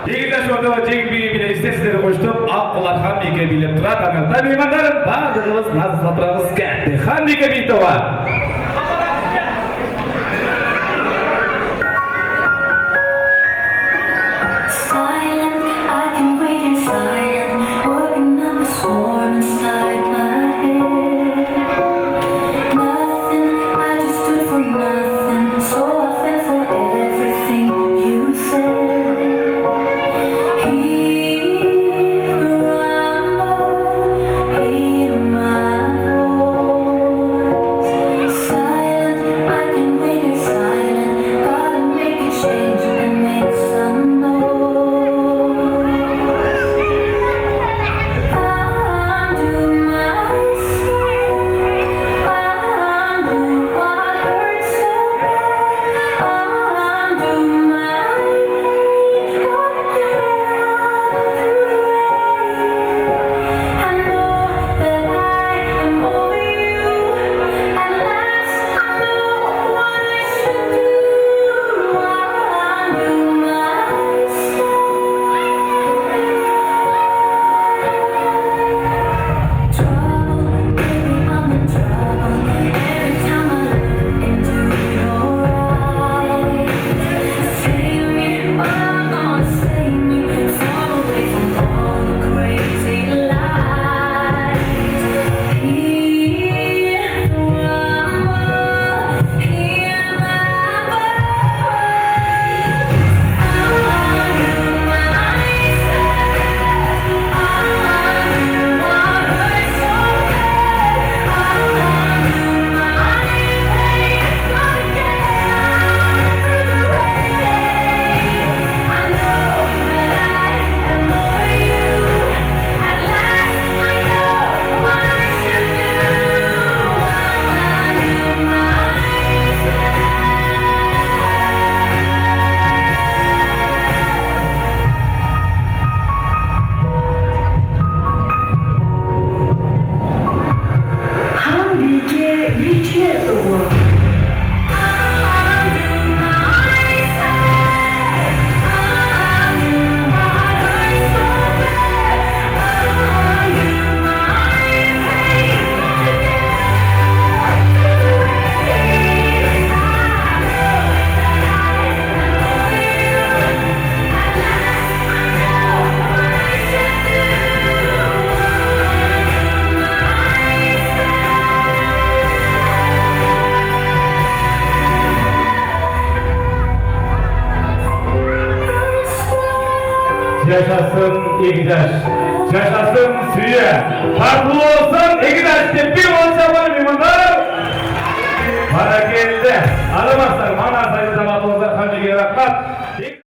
Егерде шоуда жеңбей биле істесіздері қоштып, аққылар Ханбийке билеп тұрады. Аңырта меймандарым, бардығымыз назлапырағыз кәтті. Ханбийке бийтова. Yaşasın Egdaş, yaşasın Süye, farklı olsun Egdaş de bir olsa var mıymanlar? Bana geldi, alamazlar, bana sayı zamanımızda Hanige'ye rahmat.